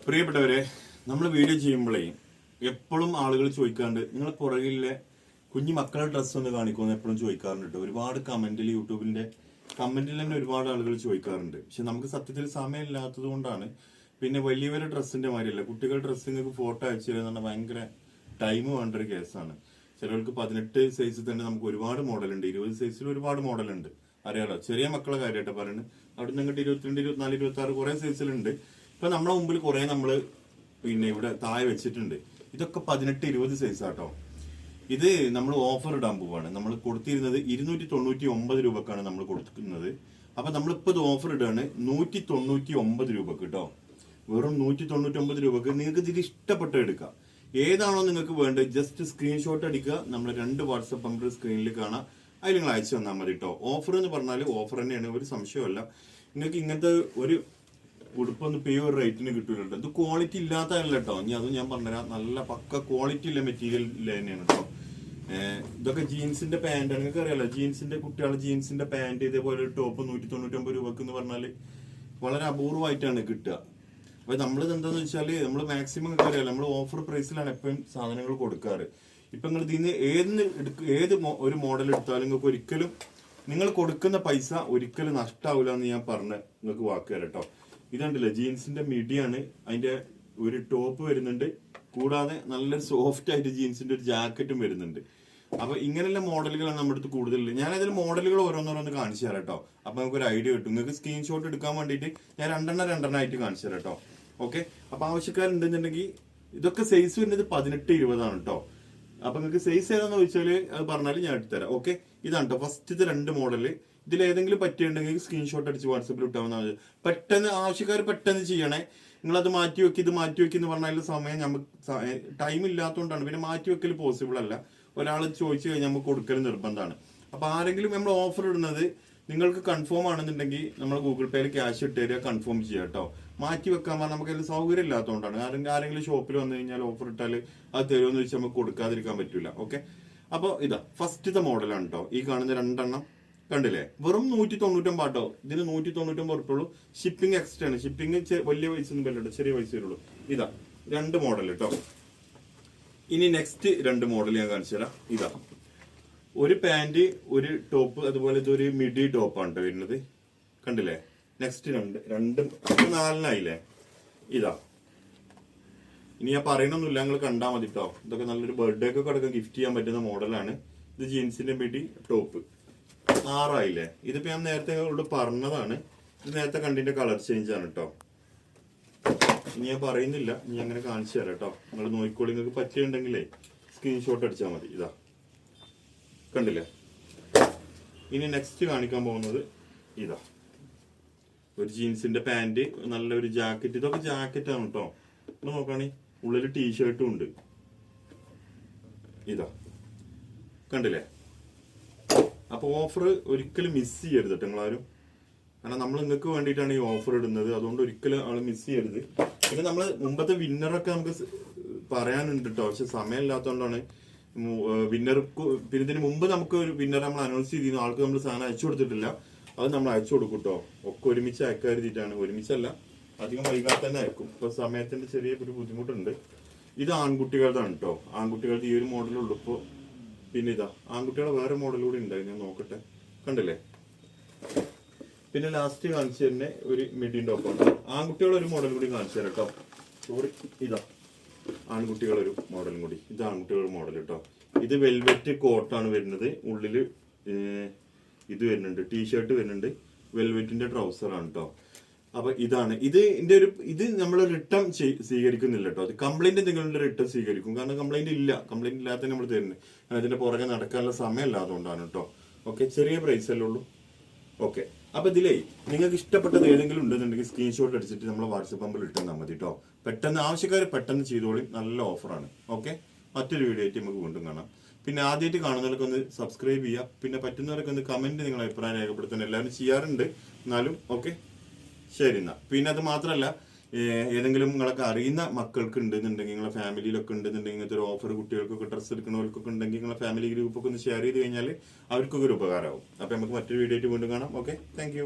പ്രിയപ്പെട്ടവരെ, നമ്മൾ വീഡിയോ ചെയ്യുമ്പോഴേ എപ്പോഴും ആളുകൾ ചോദിക്കാറുണ്ട്, നിങ്ങൾ പുറകിലെ കുഞ്ഞു മക്കളുടെ ഡ്രസ്സ് ഒന്ന് കാണിക്കുമെന്ന് എപ്പോഴും ചോദിക്കാറുണ്ട് കേട്ടോ. ഒരുപാട് കമന്റിൽ, യൂട്യൂബിന്റെ കമന്റിൽ തന്നെ ഒരുപാട് ആളുകൾ ചോദിക്കാറുണ്ട്. പക്ഷെ നമുക്ക് സത്യത്തിൽ സമയമില്ലാത്തത് കൊണ്ടാണ്. പിന്നെ വലിയവരുടെ ഡ്രസ്സിന്റെ മാതിരിയല്ല, കുട്ടികളുടെ ഡ്രസ്സ് നിങ്ങൾക്ക് ഫോട്ടോ അയച്ചു തരുന്ന പറഞ്ഞാൽ ഭയങ്കര ടൈം വേണ്ട ഒരു കേസാണ്. ചിലർക്ക് 18 സൈസിൽ തന്നെ നമുക്ക് ഒരുപാട് മോഡലുണ്ട്, 20 സൈസിൽ ഒരുപാട് മോഡലുണ്ട്. അറിയാലോ, ചെറിയ മക്കളെ കാര്യമായിട്ട് പറയുന്നത്. അവിടെ നിങ്ങട്ട് 22, 24, 26 കുറെ സൈസിലുണ്ട്. ഇപ്പൊ നമ്മളെ മുമ്പിൽ കുറെ നമ്മള് പിന്നെ ഇവിടെ താഴെ വെച്ചിട്ടുണ്ട്. ഇതൊക്കെ 18, 20 സൈസാട്ടോ. ഇത് നമ്മൾ ഓഫർ ഇടാൻ പോവാണ്. നമ്മൾ കൊടുത്തിരുന്നത് 299 രൂപക്കാണ് നമ്മൾ കൊടുക്കുന്നത്. അപ്പൊ നമ്മളിപ്പോ ഇത് ഓഫർ ഇടാണ് 199 രൂപക്ക് കേട്ടോ. വെറും 199 രൂപക്ക് നിങ്ങൾക്ക് ഇതിൽ ഇഷ്ടപ്പെട്ട എടുക്കാം. ഏതാണോ നിങ്ങൾക്ക് വേണ്ടത് ജസ്റ്റ് സ്ക്രീൻഷോട്ട് അടിക്കുക. നമ്മൾ 2 വാട്സപ്പ് നമ്പർ സ്ക്രീനിൽ കാണാം, അതിൽ നിങ്ങൾ അയച്ചു തന്നാൽ മതി കേട്ടോ. ഓഫർ എന്ന് പറഞ്ഞാൽ ഓഫർ തന്നെയാണ്, ഒരു സംശയമല്ല. നിങ്ങൾക്ക് ഇങ്ങനത്തെ ഒരു ഉടുപ്പൊന്നും പേ ഒരു റേറ്റിന് കിട്ടൂല്ലോ. ഇത് ക്വാളിറ്റി ഇല്ലാത്തതല്ല കേട്ടോ. ഇനി അതും ഞാൻ പറഞ്ഞുതരാം. നല്ല പക്ക ക്വാളിറ്റി ഉള്ള മെറ്റീരിയൽ തന്നെയാണ് കേട്ടോ. ഇതൊക്കെ ജീൻസിന്റെ പാന്റ്, നിങ്ങൾക്ക് അറിയാലോ, ജീൻസിന്റെ കുട്ടികളുടെ ജീൻസിന്റെ പാന്റ് ഇതേപോലെ ഒരു ടോപ്പ് 199 രൂപക്ക് എന്ന് പറഞ്ഞാല് വളരെ അപൂർവമായിട്ടാണ് കിട്ടുക. അപ്പൊ നമ്മളിത് എന്താന്ന് വെച്ചാല് നമ്മൾ മാക്സിമം അറിയാലോ, നമ്മൾ ഓഫർ പ്രൈസിലാണ് എപ്പോഴും സാധനങ്ങൾ കൊടുക്കാറ്. ഇപ്പൊ നിങ്ങൾ ഇതിന് ഏത് ഒരു മോഡൽ എടുത്താലും നിങ്ങൾക്ക് ഒരിക്കലും നിങ്ങൾ കൊടുക്കുന്ന പൈസ ഒരിക്കലും നഷ്ടാവില്ല എന്ന് ഞാൻ പറഞ്ഞ് നിങ്ങൾക്ക് വാക്ക് തരാം കേട്ടോ. ഇതുണ്ടല്ലോ, ജീൻസിന്റെ മിഡിയാണ്, അതിന്റെ ഒരു ടോപ്പ് വരുന്നുണ്ട്, കൂടാതെ നല്ലൊരു സോഫ്റ്റ് ആയിട്ട് ജീൻസിന്റെ ഒരു ജാക്കറ്റും വരുന്നുണ്ട്. അപ്പൊ ഇങ്ങനെയുള്ള മോഡലുകളാണ് നമ്മുടെ അടുത്ത് കൂടുതൽ. ഞാൻ അതിൽ മോഡലുകൾ ഓരോന്നോരോന്ന് കാണിച്ചു തരാം കേട്ടോ. അപ്പൊ നമുക്ക് ഒരു ഐഡിയ കിട്ടും. നിങ്ങൾക്ക് സ്ക്രീൻഷോട്ട് എടുക്കാൻ വേണ്ടിയിട്ട് ഞാൻ രണ്ടെണ്ണം ആയിട്ട് കാണിച്ചു തരാം കേട്ടോ. ഓക്കെ, അപ്പൊ ആവശ്യക്കാരുണ്ടെന്നുണ്ടെങ്കിൽ ഇതൊക്കെ സൈസ് വരുന്നത് 18, 20 കേട്ടോ. അപ്പൊ നിങ്ങൾക്ക് സൈസ് ഏതാന്ന് ചോദിച്ചാല് അത് പറഞ്ഞാൽ ഞാൻ എടുത്തുതരാം. ഓക്കെ, ഇതാണ് കേട്ടോ ഫസ്റ്റത്തെ 2 മോഡല്. ഇതിൽ ഏതെങ്കിലും പറ്റിയിട്ടുണ്ടെങ്കിൽ സ്ക്രീൻഷോട്ട് അടിച്ച് വാട്സപ്പിൽ ഇട്ടാൽ മതി. പെട്ടെന്ന് ആവശ്യക്കാർ പെട്ടെന്ന് ചെയ്യണേ. നിങ്ങളത് മാറ്റി വെക്കി, ഇത് മാറ്റി വെക്കി എന്ന് പറഞ്ഞാൽ സമയം നമുക്ക് ടൈം ഇല്ലാത്തതുകൊണ്ടാണ്. പിന്നെ മാറ്റി വെക്കൽ പോസിബിൾ അല്ല. ഒരാൾ ചോദിച്ചു കഴിഞ്ഞാൽ നമുക്ക് കൊടുക്കൽ നിർബന്ധമാണ്. അപ്പൊ ആരെങ്കിലും നമ്മൾ ഓഫർ ഇടുന്നത് നിങ്ങൾക്ക് കൺഫേം ആണെന്നുണ്ടെങ്കിൽ നമ്മൾ ഗൂഗിൾ പേയിൽ ക്യാഷ് ഇട്ട് തരിക, കൺഫേം ചെയ്യുക കേട്ടോ. മാറ്റി വെക്കാൻ പറഞ്ഞാൽ നമുക്ക് അതിൽ സൗകര്യം ഇല്ലാത്തതുകൊണ്ടാണ്. ആരെങ്കിലും ഷോപ്പിൽ വന്നു കഴിഞ്ഞാൽ ഓഫർ ഇട്ടാൽ അത് തരുമെന്ന് വെച്ചാൽ നമുക്ക് കൊടുക്കാതിരിക്കാൻ പറ്റൂല. ഓക്കെ, അപ്പോൾ ഇതാ ഫസ്റ്റത്തെ മോഡലാണ് കേട്ടോ. ഈ കാണുന്ന 2 കണ്ടില്ലേ, വെറും 199 കേട്ടോ. ഇതിന് 199 ഉറപ്പുള്ളൂ. ഷിപ്പിംഗ് എക്സ്ട്രാ ആണ്. ഷിപ്പിംഗ് വലിയ പൈസ ഒന്നും വല്ലട്ടോ, ചെറിയ പൈസ വരുള്ളൂ. ഇതാ 2 മോഡൽ കേട്ടോ. ഇനി നെക്സ്റ്റ് 2 മോഡൽ ഞാൻ കാണിച്ചു തരാം. ഇതാ ഒരു പാന്റ്, ഒരു ടോപ്പ്, അതുപോലെ ഇതൊരു മിഡി ടോപ്പാണ് കേട്ടോ വരുന്നത്. കണ്ടില്ലേ, നെക്സ്റ്റ് 4 ഇതാ. ഇനി ഞാൻ പറയണൊന്നുമില്ല, നിങ്ങൾ കണ്ടാൽ മതി കേട്ടോ. ഇതൊക്കെ നല്ലൊരു ബർത്ത്ഡേ ഒക്കെ കിടക്കാൻ ഗിഫ്റ്റ് ചെയ്യാൻ പറ്റുന്ന മോഡലാണ്. ഇത് ജീൻസിന്റെ മിഡി ടോപ്പ് 6 ഇതിപ്പോ ഞാൻ നേരത്തെ ഇവിടെ പറഞ്ഞതാണ്. ഇത് നേരത്തെ കണ്ടിന്റെ കളർ ചേഞ്ച് ആണ് കേട്ടോ. ഇനി ഞാൻ പറയുന്നില്ല, ഇനി അങ്ങനെ കാണിച്ചു തരാം കേട്ടോ. നിങ്ങൾ നോക്കിക്കോളി, നിങ്ങൾക്ക് പറ്റിയുണ്ടെങ്കിലേ സ്ക്രീൻഷോട്ട് അടിച്ചാൽ മതി. ഇതാ കണ്ടില്ലേ. ഇനി നെക്സ്റ്റ് കാണിക്കാൻ പോകുന്നത് ഇതാ ഒരു ജീൻസിന്റെ പാന്റ്, നല്ലൊരു ജാക്കറ്റ്. ഇതൊക്കെ ജാക്കറ്റാണ് കേട്ടോ. നോക്കുകയാണെങ്കിൽ ഉള്ളിൽ ടീഷർട്ടും ഉണ്ട്. ഇതാ കണ്ടില്ലേ. അപ്പൊ ഓഫർ ഒരിക്കലും മിസ് ചെയ്യരുത് കേട്ടോ നിങ്ങളാരും. കാരണം നമ്മൾ നിങ്ങൾക്ക് വേണ്ടിയിട്ടാണ് ഈ ഓഫർ ഇടുന്നത്. അതുകൊണ്ട് ഒരിക്കലും ആള് മിസ് ചെയ്യരുത്. പിന്നെ നമ്മള് മുമ്പത്തെ വിന്നറൊക്കെ നമുക്ക് പറയാനുണ്ട് കേട്ടോ. പക്ഷെ സമയമില്ലാത്തതുകൊണ്ടാണ് വിന്നർക്ക്. പിന്നെ ഇതിന് മുമ്പ് നമുക്ക് ഒരു വിന്നർ നമ്മൾ അനൗൺസ് ചെയ്തിരുന്നു. ആൾക്ക് നമ്മൾ സാധനം അയച്ചു കൊടുത്തിട്ടില്ല. അത് നമ്മൾ അയച്ചു കൊടുക്കും കേട്ടോ. ഒക്കെ ഒരുമിച്ച് അയക്കരുതിട്ടാണ്. ഒരുമിച്ചല്ല, അധികം വൈകാതെ തന്നെ അയക്കും. ഇപ്പൊ സമയത്തിന്റെ ചെറിയ ഒരു ബുദ്ധിമുട്ടുണ്ട്. ഇത് ആൺകുട്ടികളുടെതാണ് കേട്ടോ. ആൺകുട്ടികളുടെ ഈ ഒരു മോഡലുള്ളൂ ഇപ്പൊ. പിന്നെ ഇതാ ആൺകുട്ടികളെ വേറെ മോഡൽ കൂടി ഉണ്ടായി, ഞാൻ നോക്കട്ടെ. കണ്ടില്ലേ. പിന്നെ ലാസ്റ്റ് കാണിച്ചു തന്നെ ഒരു മിഡി ടോപ്പാണ്. ആൺകുട്ടികളെ ഒരു മോഡൽ കൂടി കാണിച്ചു തരാം കേട്ടോ. സോറി, ഇതാ ആൺകുട്ടികളൊരു മോഡലും കൂടി. ഇത് ആൺകുട്ടികളുടെ മോഡൽ കേട്ടോ. ഇത് വെൽവെറ്റ് കോട്ടാണ് വരുന്നത്. ഉള്ളില് ഇത് വരുന്നുണ്ട്, ടീഷർട്ട് വരുന്നുണ്ട്, വെൽവെറ്റിന്റെ ട്രൗസറാണ് കേട്ടോ. അപ്പൊ ഇതാണ് ഇത് നമ്മൾ റിട്ടേൺ സ്വീകരിക്കുന്നില്ല കേട്ടോ. അത് കംപ്ലൈന്റ് എന്തെങ്കിലും റിട്ടേൺ സ്വീകരിക്കും. കാരണം കംപ്ലൈന്റ് ഇല്ലാത്ത നമ്മൾ തരുന്നത്. അതിന്റെ പുറകെ നടക്കാനുള്ള സമയം ഇല്ലാത്തതുകൊണ്ടാണ് കേട്ടോ. ഓക്കെ, ചെറിയ പ്രൈസ് അല്ലേ ഉള്ളൂ. ഓക്കെ, അപ്പൊ ഇതിലേ നിങ്ങൾക്ക് ഇഷ്ടപ്പെട്ടത് ഏതെങ്കിലും ഉണ്ടെന്നുണ്ടെങ്കിൽ സ്ക്രീൻഷോട്ട് അടിച്ചിട്ട് നമ്മളെ വാട്സപ്പ് നമ്പറിൽ ഇട്ടാൽ മതി കേട്ടോ. പെട്ടെന്ന് ആവശ്യക്കാർ പെട്ടെന്ന് ചെയ്തോളി. നല്ല ഓഫറാണ്. ഓക്കെ, മറ്റൊരു വീഡിയോ ആയിട്ട് നമുക്ക് വീണ്ടും കാണാം. പിന്നെ ആദ്യമായിട്ട് കാണുന്നവരൊക്കെ ഒന്ന് സബ്സ്ക്രൈബ് ചെയ്യുക. പിന്നെ പറ്റുന്നവരൊക്കെ ഒന്ന് കമന്റ് നിങ്ങളുടെ അഭിപ്രായം രേഖപ്പെടുത്താൻ എല്ലാവരും ചെയ്യാറുണ്ട്. എന്നാലും ഓക്കെ, ശരി എന്നാ. പിന്നെ അത് മാത്രമല്ല, ഏതെങ്കിലും നിങ്ങളൊക്കെ അറിയുന്ന മക്കൾക്ക് ഉണ്ടെന്നുണ്ടെങ്കിൽ, നിങ്ങളെ ഫാമിലിയിലൊക്കെ ഉണ്ടെന്നുണ്ടെങ്കിൽ, ഇങ്ങനത്തെ ഒരു ഓഫർ കുട്ടികൾക്കൊക്കെ ഡ്രസ്സ് എടുക്കുന്നവർക്കൊക്കെ ഉണ്ടെങ്കിൽ നിങ്ങളെ ഫാമിലി ഗ്രൂപ്പൊക്കെ ഒന്ന് ഷെയർ ചെയ്ത് കഴിഞ്ഞാൽ അവർക്കൊക്കെ ഒരു ഉപകാരമാവും. അപ്പൊ നമുക്ക് മറ്റൊരു വീഡിയോ ആയിട്ട് വീണ്ടും കാണാം. Okay, thank you.